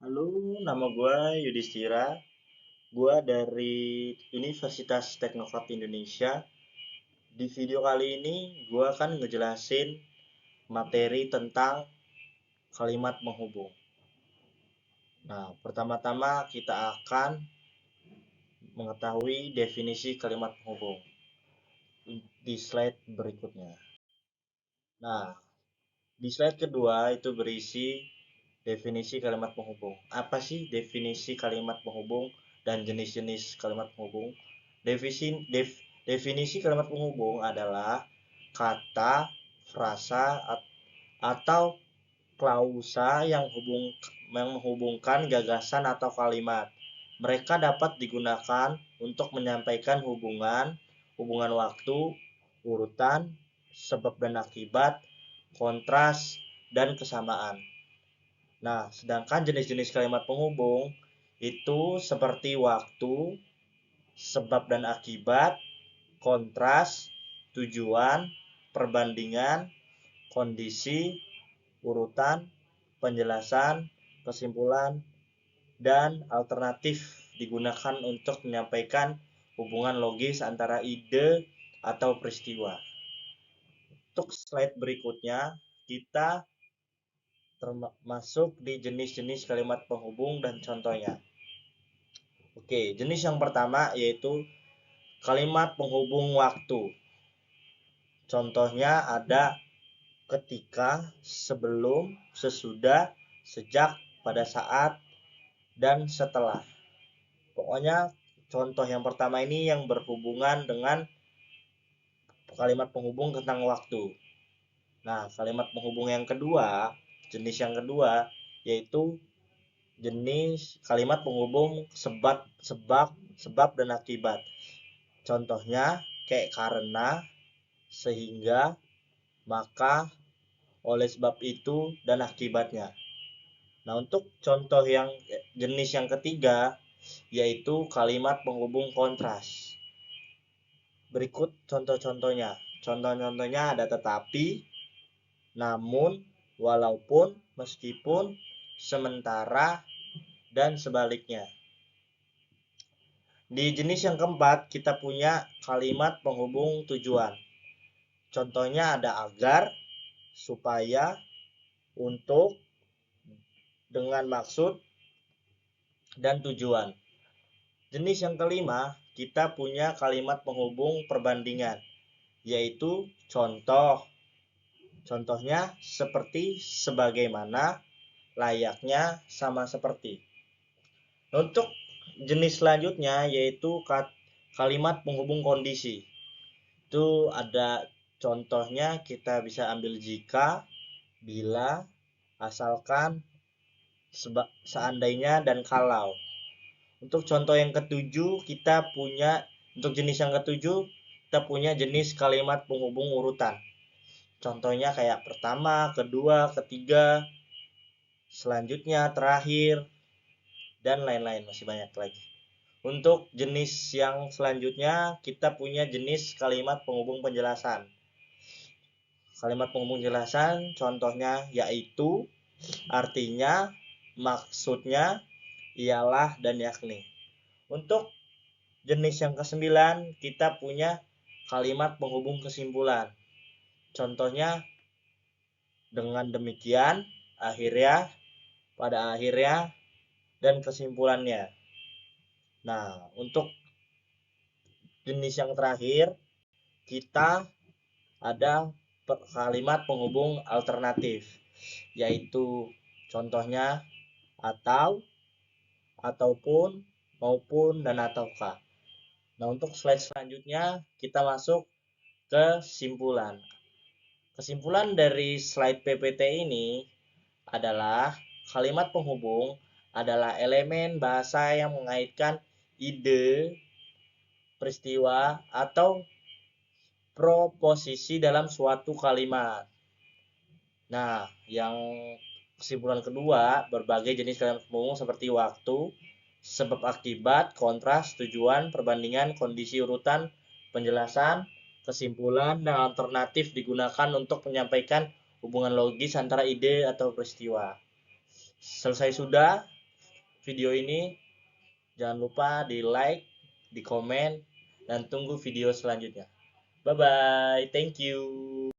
Halo, nama gue Yudhistira. Gue dari Universitas Teknokrat Indonesia. Di video kali ini, gue akan ngejelasin materi tentang kalimat penghubung. Nah, pertama-tama kita akan mengetahui definisi kalimat penghubung di slide berikutnya. Nah, di slide kedua itu berisi definisi kalimat penghubung. Apa sih definisi kalimat penghubung dan jenis-jenis kalimat penghubung? Definisi kalimat penghubung adalah kata, frasa, atau klausa yang menghubungkan gagasan atau kalimat. Mereka dapat digunakan untuk menyampaikan hubungan waktu, urutan, sebab dan akibat, kontras, dan kesamaan. Nah, sedangkan jenis-jenis kalimat penghubung itu seperti waktu, sebab dan akibat, kontras, tujuan, perbandingan, kondisi, urutan, penjelasan, kesimpulan, dan alternatif digunakan untuk menyampaikan hubungan logis antara ide atau peristiwa. Untuk slide berikutnya, kita termasuk di jenis-jenis kalimat penghubung dan contohnya. Oke, jenis yang pertama yaitu kalimat penghubung waktu. Contohnya ada ketika, sebelum, sesudah, sejak, pada saat, dan setelah. Pokoknya contoh yang pertama ini yang berhubungan dengan kalimat penghubung tentang waktu. Nah, kalimat penghubung yang kedua, jenis yang kedua yaitu jenis kalimat penghubung sebab dan akibat. Contohnya kayak karena, sehingga, maka, oleh sebab itu, dan akibatnya. Nah, untuk contoh yang jenis yang ketiga yaitu kalimat penghubung kontras. Berikut contoh-contohnya. Contoh-contohnya ada tetapi, namun, walaupun, meskipun, sementara, dan sebaliknya. Di jenis yang keempat, kita punya kalimat penghubung tujuan. Contohnya ada agar, supaya, untuk, dengan maksud, dan tujuan. Jenis yang kelima, kita punya kalimat penghubung perbandingan, yaitu contoh. Contohnya seperti, sebagaimana, layaknya, sama seperti. Untuk jenis selanjutnya yaitu kalimat penghubung kondisi. Itu ada contohnya, kita bisa ambil jika, bila, asalkan, seandainya, dan kalau. Untuk contoh yang ketujuh, untuk jenis yang ketujuh kita punya jenis kalimat penghubung urutan. Contohnya kayak pertama, kedua, ketiga, selanjutnya, terakhir, dan lain-lain, masih banyak lagi. Untuk jenis yang selanjutnya kita punya jenis kalimat penghubung penjelasan. Kalimat penghubung penjelasan contohnya yaitu, artinya, maksudnya, ialah, dan yakni. Untuk jenis yang kesembilan kita punya kalimat penghubung kesimpulan. Contohnya dengan demikian, akhirnya, pada akhirnya, dan kesimpulannya. Nah, untuk jenis yang terakhir kita ada kalimat penghubung alternatif, yaitu contohnya atau, ataupun, maupun, dan ataukah. Nah, untuk slide selanjutnya kita masuk ke kesimpulan. Kesimpulan dari slide PPT ini adalah kalimat penghubung adalah elemen bahasa yang mengaitkan ide, peristiwa, atau proposisi dalam suatu kalimat. Nah, yang kesimpulan kedua, berbagai jenis kalimat penghubung seperti waktu, sebab akibat, kontras, tujuan, perbandingan, kondisi urutan, penjelasan, kesimpulan, dan alternatif digunakan untuk menyampaikan hubungan logis antara ide atau peristiwa. Selesai sudah video ini, jangan lupa di like, di komen, dan tunggu video selanjutnya. Bye bye, thank you.